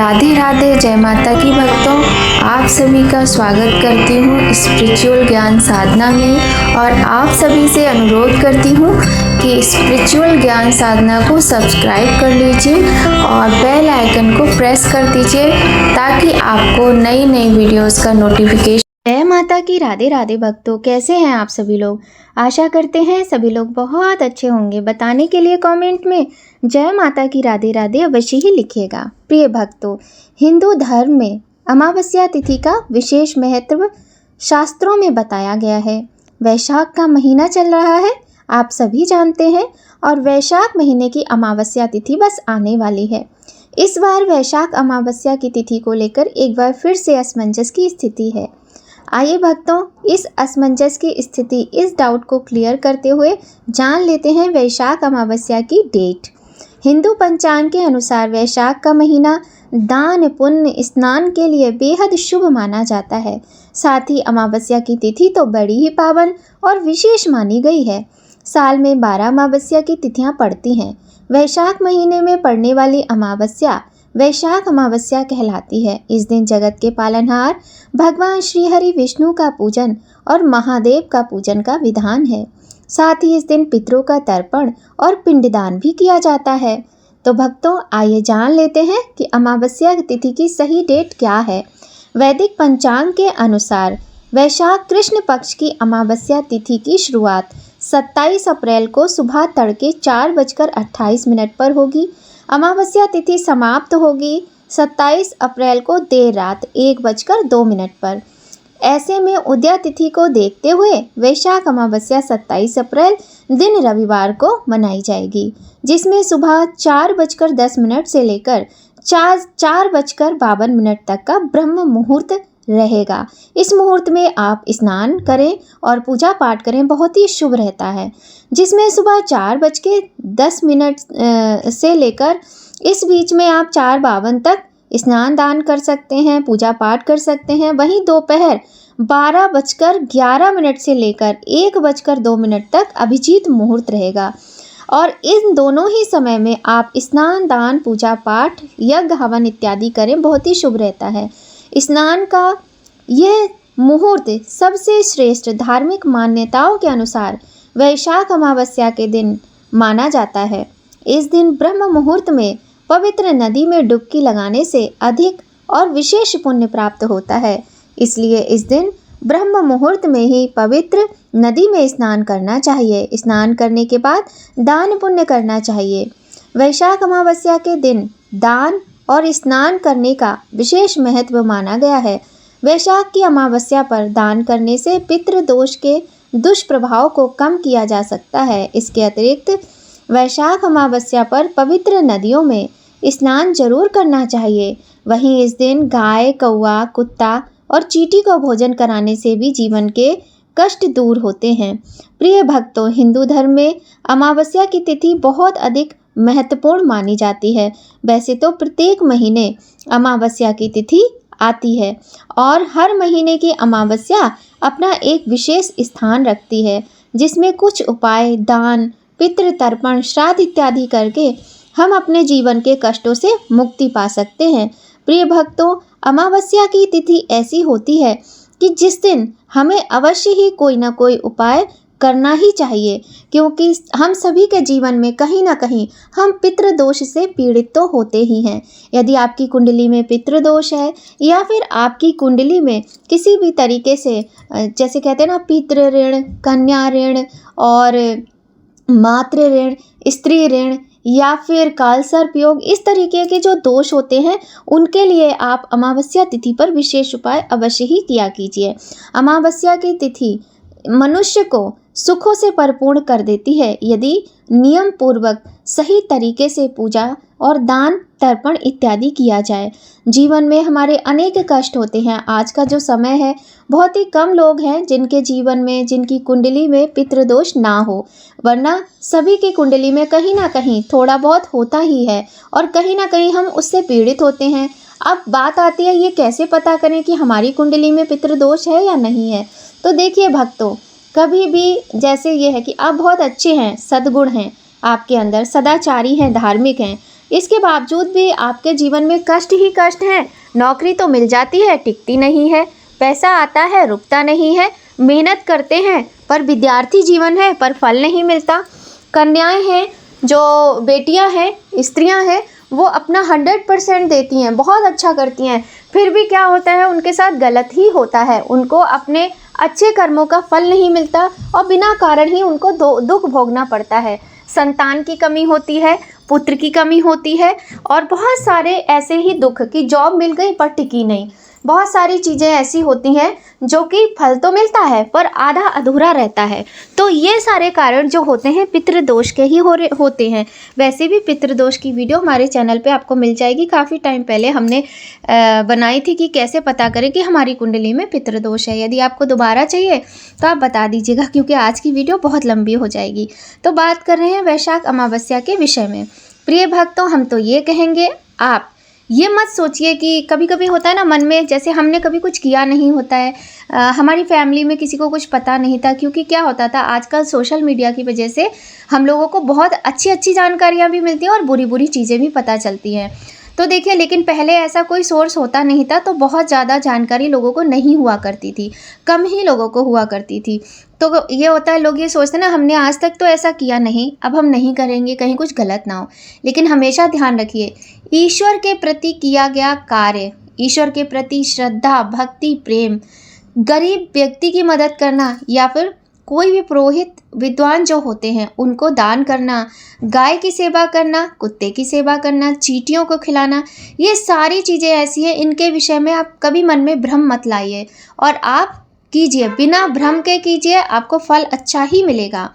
राधे राधे, जय माता की भक्तों। आप सभी का स्वागत करती हूँ स्पिरिचुअल ज्ञान साधना में और आप सभी से अनुरोध करती हूँ कि स्पिरिचुअल ज्ञान साधना को सब्सक्राइब कर लीजिए और बेल आइकन को प्रेस कर दीजिए ताकि आपको नई नई वीडियोस का नोटिफिकेशन। जय माता की राधे राधे भक्तों, कैसे हैं आप सभी लोग। आशा करते हैं सभी लोग बहुत अच्छे होंगे। बताने के लिए कमेंट में जय माता की राधे राधे अवश्य ही लिखिएगा। प्रिय भक्तों, हिंदू धर्म में अमावस्या तिथि का विशेष महत्व शास्त्रों में बताया गया है। वैशाख का महीना चल रहा है, आप सभी जानते हैं, और वैशाख महीने की अमावस्या तिथि बस आने वाली है। इस बार वैशाख अमावस्या की तिथि को लेकर एक बार फिर से असमंजस की स्थिति है। आइए भक्तों, इस असमंजस की स्थिति, इस डाउट को क्लियर करते हुए जान लेते हैं वैशाख अमावस्या की डेट। हिंदू पंचांग के अनुसार वैशाख का महीना दान पुण्य स्नान के लिए बेहद शुभ माना जाता है। साथ ही अमावस्या की तिथि तो बड़ी ही पावन और विशेष मानी गई है। साल में 12 अमावस्या की तिथियां पड़ती हैं। वैशाख महीने में पड़ने वाली अमावस्या वैशाख अमावस्या कहलाती है। इस दिन जगत के पालनहार भगवान श्री हरि विष्णु का पूजन और महादेव का पूजन का विधान है। साथ ही इस दिन पितरों का तर्पण और पिंडदान भी किया जाता है। तो भक्तों, आइए जान लेते हैं कि अमावस्या तिथि की सही डेट क्या है। वैदिक पंचांग के अनुसार वैशाख कृष्ण पक्ष की अमावस्या तिथि की शुरुआत 27 अप्रैल को सुबह तड़के 4:28 पर होगी। अमावस्या तिथि समाप्त होगी 27 अप्रैल को देर रात 1:02 पर। ऐसे में उदया तिथि को देखते हुए वैशाख अमावस्या 27 अप्रैल दिन रविवार को मनाई जाएगी, जिसमें सुबह 4:10 से लेकर 4:52 तक का ब्रह्म मुहूर्त रहेगा। इस मुहूर्त में आप स्नान करें और पूजा पाठ करें, बहुत ही शुभ रहता है। जिसमें सुबह 4:10 से लेकर इस बीच में आप 4:52 तक स्नान दान कर सकते हैं, पूजा पाठ कर सकते हैं। वहीं दोपहर 12:11 से लेकर 1:02 तक अभिजीत मुहूर्त रहेगा और इन दोनों ही समय में आप स्नान दान पूजा पाठ यज्ञ हवन इत्यादि करें, बहुत ही शुभ रहता है। स्नान का यह मुहूर्त सबसे श्रेष्ठ धार्मिक मान्यताओं के अनुसार वैशाख अमावस्या के दिन माना जाता है। इस दिन ब्रह्म मुहूर्त में पवित्र नदी में डुबकी लगाने से अधिक और विशेष पुण्य प्राप्त होता है। इसलिए इस दिन ब्रह्म मुहूर्त में ही पवित्र नदी में स्नान करना चाहिए। स्नान करने के बाद दान पुण्य करना चाहिए। वैशाख अमावस्या के दिन दान और स्नान करने का विशेष महत्व माना गया है। वैशाख की अमावस्या पर दान करने से पितृ दोष के दुष्प्रभाव को कम किया जा सकता है। इसके अतिरिक्त वैशाख अमावस्या पर पवित्र नदियों में स्नान जरूर करना चाहिए। वहीं इस दिन गाय, कौवा, कुत्ता और चींटी को भोजन कराने से भी जीवन के कष्ट दूर होते हैं। प्रिय भक्तों, हिंदू धर्म में अमावस्या की तिथि बहुत अधिक महत्वपूर्ण मानी जाती है। वैसे तो प्रत्येक महीने अमावस्या की तिथि आती है और हर महीने की अमावस्या अपना एक विशेष स्थान रखती है, जिसमें कुछ उपाय, दान, पितृ तर्पण, श्राद्ध इत्यादि करके हम अपने जीवन के कष्टों से मुक्ति पा सकते हैं। प्रिय भक्तों, अमावस्या की तिथि ऐसी होती है कि जिस दिन हमें अवश्य ही कोई ना कोई उपाय करना ही चाहिए, क्योंकि हम सभी के जीवन में कहीं ना कहीं हम पितृदोष से पीड़ित तो होते ही हैं। यदि आपकी कुंडली में पितृदोष है या फिर आपकी कुंडली में किसी भी तरीके से, जैसे कहते हैं ना, पितृ ऋण, कन्या ऋण और मातृ ऋण, स्त्री ऋण या फिर कालसर्प योग, इस तरीके के जो दोष होते हैं, उनके लिए आप अमावस्या तिथि पर विशेष उपाय अवश्य ही किया कीजिए। अमावस्या की तिथि मनुष्य को सुखों से परिपूर्ण कर देती है यदि नियम पूर्वक सही तरीके से पूजा और दान तर्पण इत्यादि किया जाए। जीवन में हमारे अनेक कष्ट होते हैं। आज का जो समय है, बहुत ही कम लोग हैं जिनके जीवन में, जिनकी कुंडली में पितृदोष ना हो, वरना सभी की कुंडली में कहीं ना कहीं थोड़ा बहुत होता ही है और कहीं ना कहीं हम उससे पीड़ित होते हैं। अब बात आती है, ये कैसे पता करें कि हमारी कुंडली में पितृदोष है या नहीं है। तो देखिए भक्तों, कभी भी जैसे ये है कि आप बहुत अच्छे हैं, सद्गुण हैं आपके अंदर, सदाचारी हैं, धार्मिक हैं, इसके बावजूद भी आपके जीवन में कष्ट ही कष्ट हैं। नौकरी तो मिल जाती है, टिकती नहीं है, पैसा आता है, रुकता नहीं है, मेहनत करते हैं पर विद्यार्थी जीवन है पर फल नहीं मिलता। कन्याएं हैं, जो बेटियां हैं, स्त्रियां हैं, वो अपना 100% देती हैं, बहुत अच्छा करती हैं, फिर भी क्या होता है, उनके साथ गलत ही होता है। उनको अपने अच्छे कर्मों का फल नहीं मिलता और बिना कारण ही उनको दुख भोगना पड़ता है। संतान की कमी होती है, पुत्र की कमी होती है और बहुत सारे ऐसे ही दुख कि जॉब मिल गई पर टिकी नहीं। बहुत सारी चीज़ें ऐसी होती हैं जो कि फल तो मिलता है पर आधा अधूरा रहता है। तो ये सारे कारण जो होते हैं पितृदोष के ही होते हैं। वैसे भी पितृदोष की वीडियो हमारे चैनल पे आपको मिल जाएगी। काफ़ी टाइम पहले हमने बनाई थी कि कैसे पता करें कि हमारी कुंडली में पितृदोष है। यदि आपको दोबारा चाहिए तो आप बता दीजिएगा, क्योंकि आज की वीडियो बहुत लंबी हो जाएगी। तो बात कर रहे हैं वैशाख अमावस्या के विषय में। प्रिय भक्तों, हम तो ये कहेंगे, आप ये मत सोचिए कि कभी कभी होता है ना मन में, जैसे हमने कभी कुछ किया नहीं होता है, हमारी फैमिली में किसी को कुछ पता नहीं था, क्योंकि क्या होता था आजकल सोशल मीडिया की वजह से हम लोगों को बहुत अच्छी अच्छी जानकारियाँ भी मिलती हैं और बुरी बुरी चीज़ें भी पता चलती हैं। तो देखिए, लेकिन पहले ऐसा कोई सोर्स होता नहीं था, तो बहुत ज़्यादा जानकारी लोगों को नहीं हुआ करती थी, कम ही लोगों को हुआ करती थी। तो ये होता है, लोग ये सोचते हैं ना, हमने आज तक तो ऐसा किया नहीं, अब हम नहीं करेंगे, कहीं कुछ गलत ना हो। लेकिन हमेशा ध्यान रखिए, ईश्वर के प्रति किया गया कार्य, ईश्वर के प्रति श्रद्धा, भक्ति, प्रेम, गरीब व्यक्ति की मदद करना या फिर कोई भी पुरोहित विद्वान जो होते हैं उनको दान करना, गाय की सेवा करना, कुत्ते की सेवा करना, चींटियों को खिलाना, ये सारी चीज़ें ऐसी हैं, इनके विषय में आप कभी मन में भ्रम मत लाइए और आप कीजिए, बिना भ्रम के कीजिए, आपको फल अच्छा ही मिलेगा।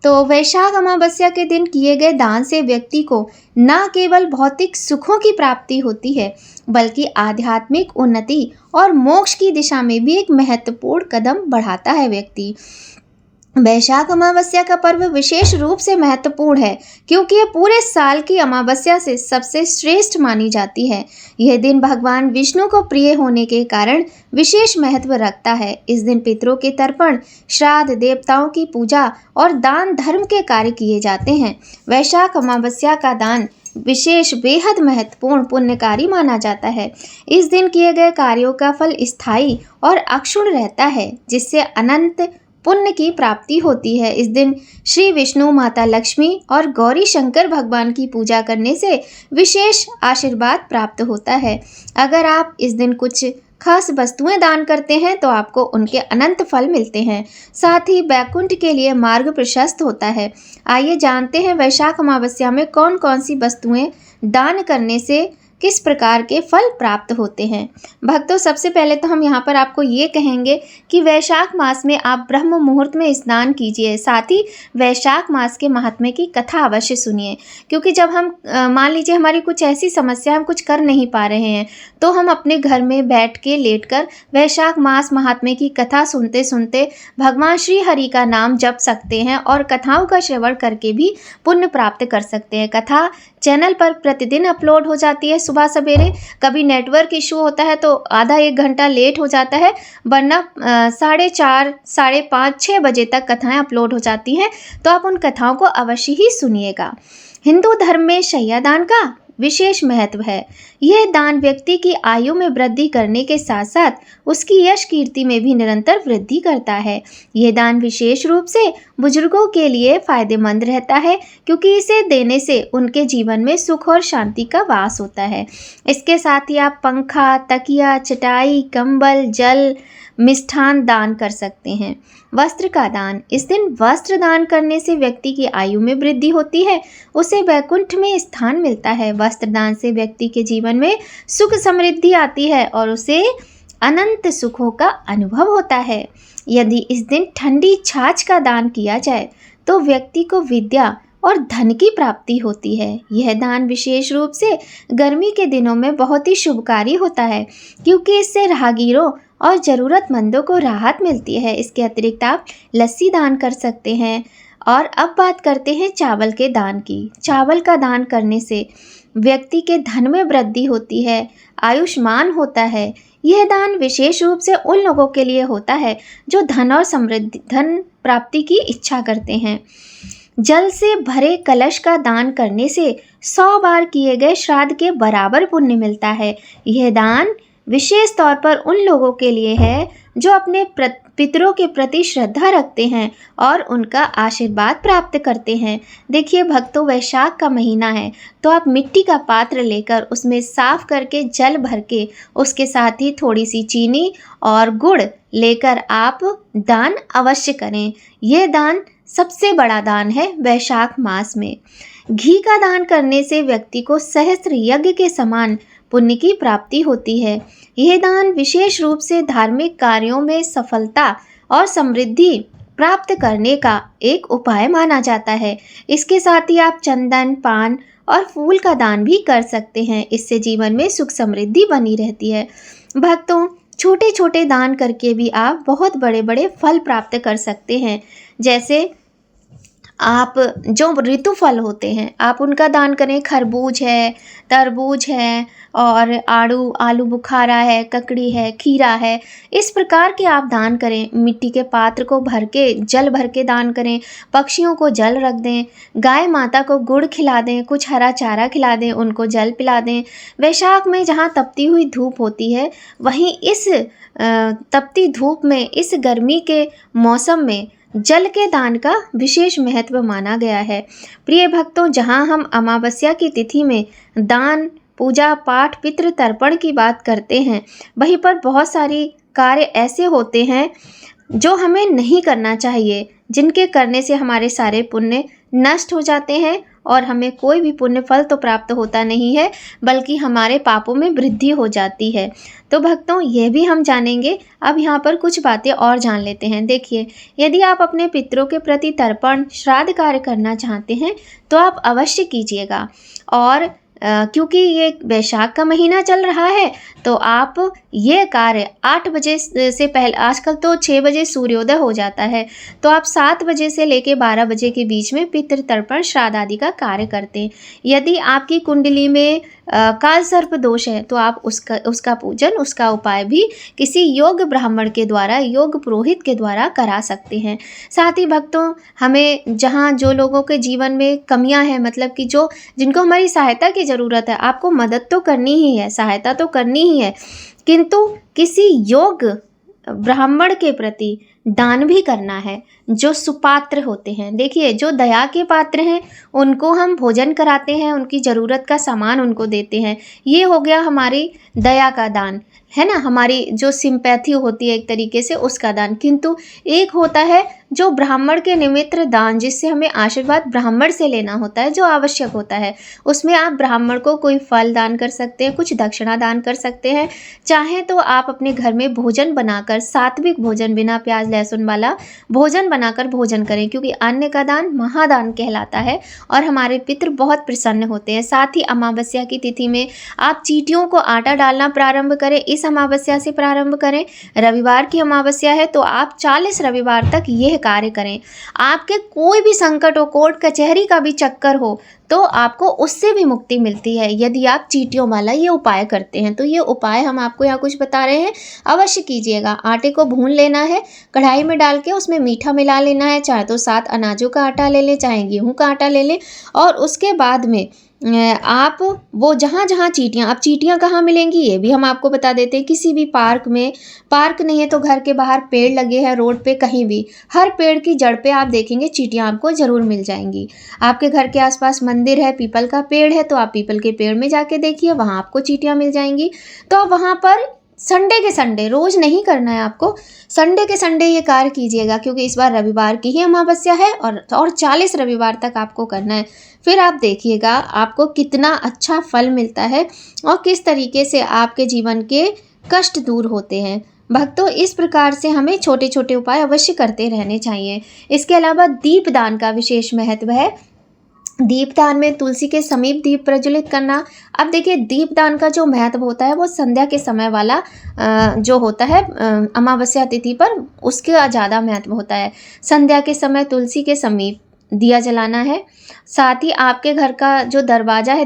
तो वैशाख अमावस्या के दिन किए गए दान से व्यक्ति को न केवल भौतिक सुखों की प्राप्ति होती है, बल्कि आध्यात्मिक उन्नति और मोक्ष की दिशा में भी एक महत्वपूर्ण कदम बढ़ाता है व्यक्ति। वैशाख अमावस्या का पर्व विशेष रूप से महत्वपूर्ण है, क्योंकि यह पूरे साल की अमावस्या से सबसे श्रेष्ठ मानी जाती है। यह दिन भगवान विष्णु को प्रिय होने के कारण विशेष महत्व रखता है। इस दिन पितरों के तर्पण, श्राद्ध, देवताओं की पूजा और दान धर्म के कार्य किए जाते हैं। वैशाख अमावस्या का दान विशेष बेहद महत्वपूर्ण पुण्यकारी माना जाता है। इस दिन किए गए कार्यों का फल स्थायी और अक्षुण्ण रहता है, जिससे अनंत पुण्य की प्राप्ति होती है। इस दिन श्री विष्णु, माता लक्ष्मी और गौरी शंकर भगवान की पूजा करने से विशेष आशीर्वाद प्राप्त होता है। अगर आप इस दिन कुछ खास वस्तुएं दान करते हैं तो आपको उनके अनंत फल मिलते हैं, साथ ही वैकुंठ के लिए मार्ग प्रशस्त होता है। आइए जानते हैं वैशाख अमावस्या में कौन कौन सी वस्तुएं दान करने से किस प्रकार के फल प्राप्त होते हैं। भक्तों, सबसे पहले तो हम यहाँ पर आपको ये कहेंगे कि वैशाख मास में आप ब्रह्म मुहूर्त में स्नान कीजिए, साथ ही वैशाख मास के महात्म्य की कथा अवश्य सुनिए, क्योंकि जब हम मान लीजिए हमारी कुछ ऐसी समस्या, हम कुछ कर नहीं पा रहे हैं, तो हम अपने घर में बैठ के लेटकर वैशाख मास महात्म्य की कथा सुनते सुनते भगवान श्री हरि का नाम जप सकते हैं और कथाओं का श्रवण करके भी पुण्य प्राप्त कर सकते हैं। कथा चैनल पर प्रतिदिन अपलोड हो जाती है सुबह सवेरे। कभी नेटवर्क इशू होता है तो आधा एक घंटा लेट हो जाता है, वरना 4:30, 5:30, 6 बजे तक कथाएं अपलोड हो जाती हैं, तो आप उन कथाओं को अवश्य ही सुनिएगा। हिंदू धर्म में शय्यादान का विशेष महत्व है। यह दान व्यक्ति की आयु में वृद्धि करने के साथ साथ उसकी यश कीर्ति में भी निरंतर वृद्धि करता है। यह दान विशेष रूप से बुजुर्गों के लिए फायदेमंद रहता है, क्योंकि इसे देने से उनके जीवन में सुख और शांति का वास होता है। इसके साथ ही आप पंखा, तकिया, चटाई, कंबल, जल, मिष्ठान दान कर सकते हैं। वस्त्र का दान, इस दिन वस्त्र दान करने से व्यक्ति की आयु में वृद्धि होती है, उसे वैकुंठ में स्थान मिलता है। वस्त्र दान से व्यक्ति के जीवन में सुख समृद्धि आती है और उसे अनंत सुखों का अनुभव होता है। यदि इस दिन ठंडी छाछ का दान किया जाए तो व्यक्ति को विद्या और धन की प्राप्ति होती है। यह दान विशेष रूप से गर्मी के दिनों में बहुत ही शुभकारी होता है, क्योंकि इससे राहगीरों और ज़रूरतमंदों को राहत मिलती है। इसके अतिरिक्त आप लस्सी दान कर सकते हैं। और अब बात करते हैं चावल के दान की। चावल का दान करने से व्यक्ति के धन में वृद्धि होती है, आयुष्मान होता है। यह दान विशेष रूप से उन लोगों के लिए होता है जो धन और समृद्धि, धन प्राप्ति की इच्छा करते हैं। जल से भरे कलश का दान करने से 100 बार किए गए श्राद्ध के बराबर पुण्य मिलता है। यह दान विशेष तौर पर उन लोगों के लिए है जो अपने पितरों के प्रति श्रद्धा रखते हैं और उनका आशीर्वाद प्राप्त करते हैं। देखिए भक्तों, वैशाख का महीना है तो आप मिट्टी का पात्र लेकर उसमें साफ करके जल भर के उसके साथ ही थोड़ी सी चीनी और गुड़ लेकर आप दान अवश्य करें। यह दान सबसे बड़ा दान है वैशाख मास में। घी का दान करने से व्यक्ति को सहस्त्र यज्ञ के समान पुण्य की प्राप्ति होती है। यह दान विशेष रूप से धार्मिक कार्यों में सफलता और समृद्धि प्राप्त करने का एक उपाय माना जाता है। इसके साथ ही आप चंदन, पान और फूल का दान भी कर सकते हैं। इससे जीवन में सुख समृद्धि बनी रहती है। भक्तों, छोटे छोटे दान करके भी आप बहुत बड़े बड़े फल प्राप्त कर सकते हैं। जैसे आप जो ऋतु फल होते हैं आप उनका दान करें। खरबूज है, तरबूज है और आलू बुखारा है, ककड़ी है, खीरा है, इस प्रकार के आप दान करें। मिट्टी के पात्र को भर के जल भर के दान करें। पक्षियों को जल रख दें। गाय माता को गुड़ खिला दें, कुछ हरा चारा खिला दें, उनको जल पिला दें। वैशाख में जहाँ तपती हुई धूप होती है वहीं इस तपती धूप में, इस गर्मी के मौसम में जल के दान का विशेष महत्व माना गया है। प्रिय भक्तों, जहाँ हम अमावस्या की तिथि में दान, पूजा पाठ, पितृ तर्पण की बात करते हैं, वहीं पर बहुत सारी कार्य ऐसे होते हैं जो हमें नहीं करना चाहिए, जिनके करने से हमारे सारे पुण्य नष्ट हो जाते हैं और हमें कोई भी पुण्य फल तो प्राप्त होता नहीं है, बल्कि हमारे पापों में वृद्धि हो जाती है। तो भक्तों, यह भी हम जानेंगे। अब यहाँ पर कुछ बातें और जान लेते हैं। देखिए, यदि आप अपने पितरों के प्रति तर्पण, श्राद्ध कार्य करना चाहते हैं तो आप अवश्य कीजिएगा। और क्योंकि ये वैशाख का महीना चल रहा है तो आप ये कार्य 8 बजे से पहले, आजकल तो 6 बजे सूर्योदय हो जाता है, तो आप 7 बजे से लेकर 12 बजे के बीच में पितृ तर्पण, श्राद्ध आदि का कार्य करते हैं। यदि आपकी कुंडली में काल सर्प दोष है तो आप उसका पूजन, उसका उपाय भी किसी योग ब्राह्मण के द्वारा, योग पुरोहित के द्वारा करा सकते हैं। साथ ही भक्तों, हमें जहाँ जो लोगों के जीवन में कमियां हैं, मतलब कि जिनको हमारी सहायता की ज़रूरत है, आपको मदद तो करनी ही है, सहायता तो करनी ही है, किंतु किसी योग ब्राह्मण के प्रति दान भी करना है जो सुपात्र होते हैं। देखिए, जो दया के पात्र हैं उनको हम भोजन कराते हैं, उनकी ज़रूरत का सामान उनको देते हैं। ये हो गया हमारी दया का दान, है ना, हमारी जो सिंपैथी होती है एक तरीके से, उसका दान। किंतु एक होता है जो ब्राह्मण के निमित्त दान, जिससे हमें आशीर्वाद ब्राह्मण से लेना होता है, जो आवश्यक होता है। उसमें आप ब्राह्मण को कोई फल दान कर सकते हैं, कुछ दक्षिणा दान कर सकते हैं। चाहे तो आप अपने घर में भोजन बनाकर, सात्विक भोजन, बिना प्याज लहसुन वाला भोजन बनाकर भोजन करें, क्योंकि अन्न का दान महादान कहलाता है और हमारे पितृ बहुत प्रसन्न होते हैं। साथ ही अमावस्या की तिथि में आप चींटियों को आटा डालना प्रारंभ करें। इस अमावस्या से प्रारंभ करें। रविवार की अमावस्या है तो आप 40 रविवार तक यह कार्य करें। आपके कोई भी संकट हो, कोर्ट कचहरी का भी चक्कर हो, तो आपको उससे भी मुक्ति मिलती है यदि आप चींटियों वाला ये उपाय करते हैं। तो ये उपाय हम आपको यहाँ कुछ बता रहे हैं, अवश्य कीजिएगा। आटे को भून लेना है, कढ़ाई में डाल के उसमें मीठा मिला लेना है। चाहे तो 7 अनाजों का आटा ले लें, चाहे गेहूं का आटा ले लें। और उसके बाद में आप वो जहाँ जहाँ चींटियाँ, अब चींटियाँ कहाँ मिलेंगी ये भी हम आपको बता देते हैं। किसी भी पार्क में, पार्क नहीं है तो घर के बाहर पेड़ लगे हैं, रोड पे, कहीं भी, हर पेड़ की जड़ पे आप देखेंगे चींटियाँ आपको ज़रूर मिल जाएंगी। आपके घर के आसपास मंदिर है, पीपल का पेड़ है, तो आप पीपल के पेड़ में जाके देखिए, वहाँ आपको चींटियाँ मिल जाएंगी। तो वहाँ पर संडे के संडे, रोज़ नहीं करना है आपको, संडे के संडे ये कार्य कीजिएगा, क्योंकि इस बार रविवार की ही अमावस्या है और 40 रविवार तक आपको करना है। फिर आप देखिएगा आपको कितना अच्छा फल मिलता है और किस तरीके से आपके जीवन के कष्ट दूर होते हैं। भक्तों, इस प्रकार से हमें छोटे छोटे उपाय अवश्य करते रहने चाहिए। इसके अलावा दीपदान का विशेष महत्व है। दीपदान में तुलसी के समीप दीप प्रज्वलित करना। अब देखिए, दीपदान का जो महत्व होता है वो संध्या के समय वाला जो होता है अमावस्या तिथि पर, उसका ज़्यादा महत्व होता है। संध्या के समय तुलसी के समीप दिया जलाना है। साथ ही आपके घर का जो दरवाज़ा है,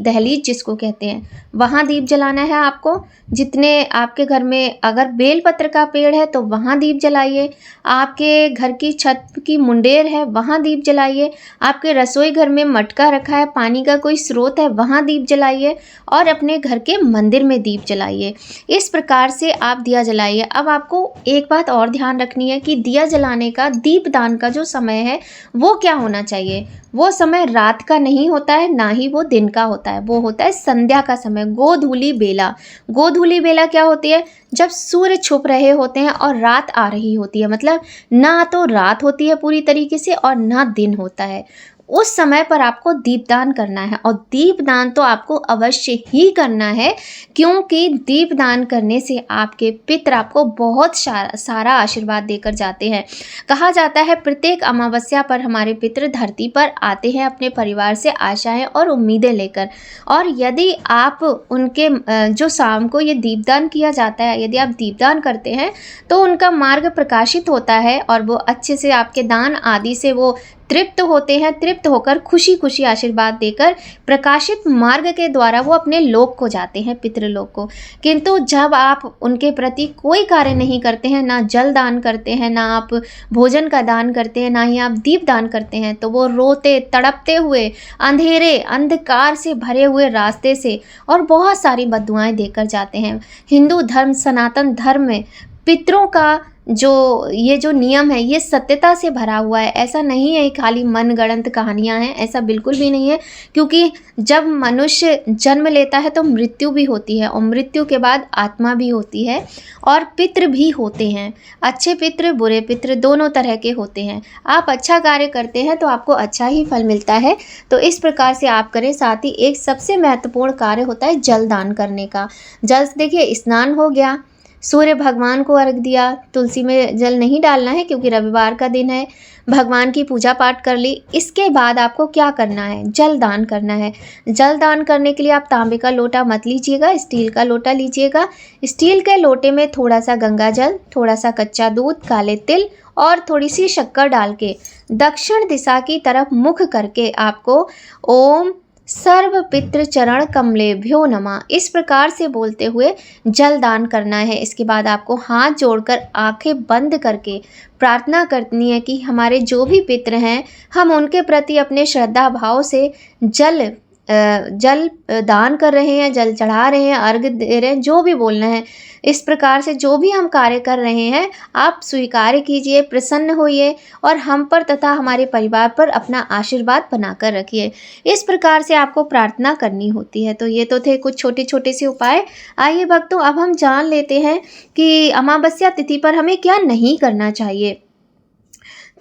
दहलीज जिसको कहते हैं, वहाँ दीप जलाना है आपको। जितने आपके घर में अगर बेलपत्र का पेड़ है तो वहाँ दीप जलाइए। आपके घर की छत की मुंडेर है वहाँ दीप जलाइए। आपके रसोई घर में मटका रखा है, पानी का कोई स्रोत है, वहाँ दीप जलाइए। और अपने घर के मंदिर में दीप जलाइए। इस प्रकार से आप दिया जलाइए। अब आपको एक बात और ध्यान रखनी है कि दिया जलाने का, दीपदान का जो समय है वो क्या होना चाहिए। वो समय रात का नहीं होता है, ना ही वो दिन का होता है। वो होता है संध्या का समय, गोधूली बेला। गोधूली बेला क्या होती है? जब सूर्य छुप रहे होते हैं और रात आ रही होती है। मतलब ना तो रात होती है पूरी तरीके से और ना दिन होता है। उस समय पर आपको दीपदान करना है। और दीपदान तो आपको अवश्य ही करना है, क्योंकि दीपदान करने से आपके पितर आपको बहुत सारा आशीर्वाद देकर जाते हैं। कहा जाता है प्रत्येक अमावस्या पर हमारे पितर धरती पर आते हैं अपने परिवार से आशाएं और उम्मीदें लेकर। और यदि आप उनके जो शाम को ये दीपदान किया जाता है, यदि आप दीपदान करते हैं तो उनका मार्ग प्रकाशित होता है और वो अच्छे से आपके दान आदि से वो तृप्त होते हैं। तृप्त होकर खुशी खुशी आशीर्वाद देकर प्रकाशित मार्ग के द्वारा वो अपने लोक को जाते हैं, पितृलोक को। किंतु जब आप उनके प्रति कोई कार्य नहीं करते हैं, ना जल दान करते हैं, ना आप भोजन का दान करते हैं, ना ही आप दीप दान करते हैं, तो वो रोते तड़पते हुए अंधेरे अंधकार से भरे हुए रास्ते से और बहुत सारी बद्दुआएं देकर जाते हैं। हिंदू धर्म, सनातन धर्म में पितरों का ये जो नियम है ये सत्यता से भरा हुआ है। ऐसा नहीं है खाली मनगढ़ंत कहानियां हैं, ऐसा बिल्कुल भी नहीं है। क्योंकि जब मनुष्य जन्म लेता है तो मृत्यु भी होती है और मृत्यु के बाद आत्मा भी होती है और पितृ भी होते हैं। अच्छे पितृ, बुरे पितृ दोनों तरह के होते हैं। आप अच्छा कार्य करते हैं तो आपको अच्छा ही फल मिलता है। तो इस प्रकार से आप करें। साथ ही एक सबसे महत्वपूर्ण कार्य होता है जल दान करने का। जल से देखिए, स्नान हो गया, सूर्य भगवान को अर्घ दिया, तुलसी में जल नहीं डालना है क्योंकि रविवार का दिन है, भगवान की पूजा पाठ कर ली। इसके बाद आपको क्या करना है? जल दान करना है। जल दान करने के लिए आप तांबे का लोटा मत लीजिएगा, स्टील का लोटा लीजिएगा। स्टील के लोटे में थोड़ा सा गंगा जल, थोड़ा सा कच्चा दूध, काले तिल और थोड़ी सी शक्कर डाल के दक्षिण दिशा की तरफ मुख करके आपको ओम सर्व पितृ चरण कमलेभ्यो नमः इस प्रकार से बोलते हुए जल दान करना है। इसके बाद आपको हाथ जोड़कर आंखें बंद करके प्रार्थना करनी है कि हमारे जो भी पितृ हैं, हम उनके प्रति अपने श्रद्धा भाव से जल दान कर रहे हैं, जल चढ़ा रहे हैं, अर्घ दे रहे हैं, जो भी बोलना है। इस प्रकार से जो भी हम कार्य कर रहे हैं आप स्वीकार कीजिए, प्रसन्न होइए और हम पर तथा हमारे परिवार पर अपना आशीर्वाद बनाकर रखिए। इस प्रकार से आपको प्रार्थना करनी होती है। तो ये तो थे कुछ छोटे छोटे से उपाय। आइए भक्तों, अब हम जान लेते हैं कि अमावस्या तिथि पर हमें क्या नहीं करना चाहिए।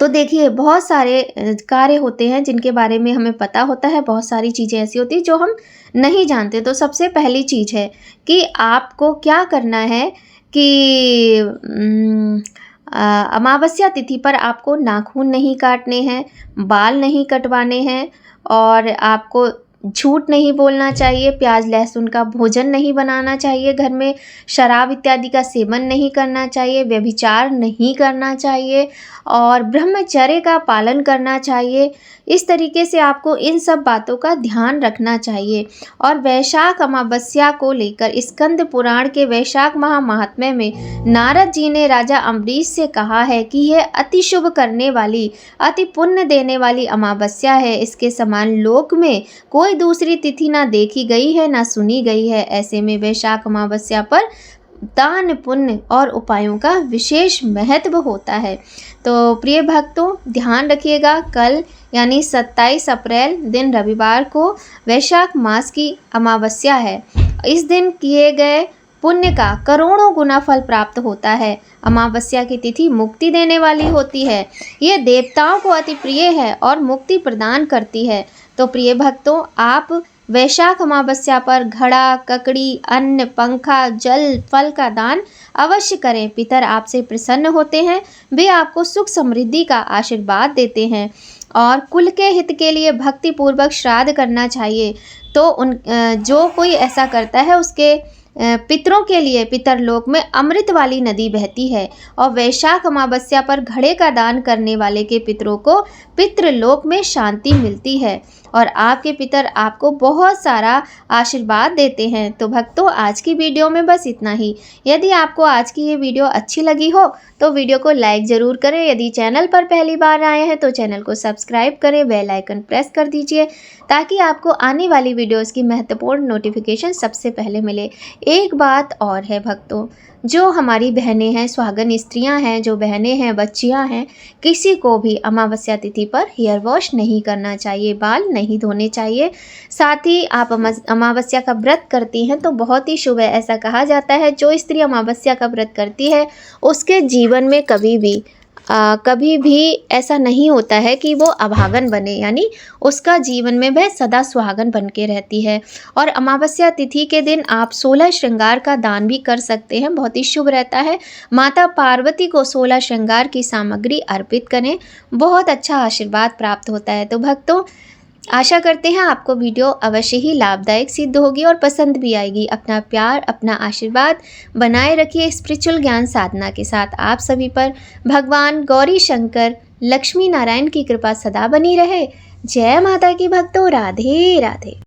तो देखिए, बहुत सारे कार्य होते हैं जिनके बारे में हमें पता होता है, बहुत सारी चीज़ें ऐसी होती हैं जो हम नहीं जानते। तो सबसे पहली चीज़ है कि आपको क्या करना है कि अमावस्या तिथि पर आपको नाखून नहीं काटने हैं, बाल नहीं कटवाने हैं और आपको झूठ नहीं बोलना चाहिए, प्याज लहसुन का भोजन नहीं बनाना चाहिए, घर में शराब इत्यादि का सेवन नहीं करना चाहिए, व्यभिचार नहीं करना चाहिए और ब्रह्मचर्य का पालन करना चाहिए। इस तरीके से आपको इन सब बातों का ध्यान रखना चाहिए। और वैशाख अमावस्या को लेकर स्कंद पुराण के वैशाख महात्म्य में नारद जी ने राजा अम्बरीश से कहा है कि यह अति शुभ करने वाली, अति पुण्य देने वाली अमावस्या है। इसके समान लोक में कोई दूसरी तिथि ना देखी गई है, ना सुनी गई है। ऐसे में वैशाख अमावस्या पर दान, पुण्य और उपायों का विशेष महत्व होता है। तो प्रिय भक्तों, ध्यान रखिएगा, कल यानी 27 अप्रैल दिन रविवार को वैशाख मास की अमावस्या है। इस दिन किए गए पुण्य का करोड़ों गुना फल प्राप्त होता है। अमावस्या की तिथि मुक्ति देने वाली होती है। ये देवताओं को अति प्रिय है और मुक्ति प्रदान करती है। तो प्रिय भक्तों, आप वैशाख अमावस्या पर घड़ा, ककड़ी, अन्न, पंखा, जल, फल का दान अवश्य करें। पितर आपसे प्रसन्न होते हैं, वे आपको सुख समृद्धि का आशीर्वाद देते हैं और कुल के हित के लिए भक्ति पूर्वक श्राद्ध करना चाहिए। तो जो कोई ऐसा करता है उसके पितरों के लिए पितरलोक में अमृत वाली नदी बहती है और वैशाख अमावस्या पर घड़े का दान करने वाले के पितरों को पितृलोक में शांति मिलती है और आपके पितर आपको बहुत सारा आशीर्वाद देते हैं। तो भक्तों, आज की वीडियो में बस इतना ही। यदि आपको आज की ये वीडियो अच्छी लगी हो तो वीडियो को लाइक ज़रूर करें। यदि चैनल पर पहली बार आए हैं तो चैनल को सब्सक्राइब करें, बेल आइकन प्रेस कर दीजिए ताकि आपको आने वाली वीडियोस की महत्वपूर्ण नोटिफिकेशन सबसे पहले मिले। एक बात और है भक्तों, जो हमारी बहनें हैं, सुहागन स्त्रियां हैं, जो बहनें हैं, बच्चियां हैं, किसी को भी अमावस्या तिथि पर हेयर वॉश नहीं करना चाहिए, बाल नहीं धोने चाहिए। साथ ही आप अमावस्या का व्रत करती हैं तो बहुत ही शुभ है। ऐसा कहा जाता है जो स्त्री अमावस्या का व्रत करती है उसके जीवन में कभी भी ऐसा नहीं होता है कि वो अभागन बने, यानी उसका जीवन में वह सदा सुहागन बन के रहती है। और अमावस्या तिथि के दिन आप 16 श्रृंगार का दान भी कर सकते हैं, बहुत ही शुभ रहता है। माता पार्वती को 16 श्रृंगार की सामग्री अर्पित करें, बहुत अच्छा आशीर्वाद प्राप्त होता है। तो भक्तों, आशा करते हैं आपको वीडियो अवश्य ही लाभदायक सिद्ध होगी और पसंद भी आएगी। अपना प्यार, अपना आशीर्वाद बनाए रखिए स्पिरिचुअल ज्ञान साधना के साथ। आप सभी पर भगवान गौरी शंकर लक्ष्मी नारायण की कृपा सदा बनी रहे। जय माता की भक्तों, राधे राधे।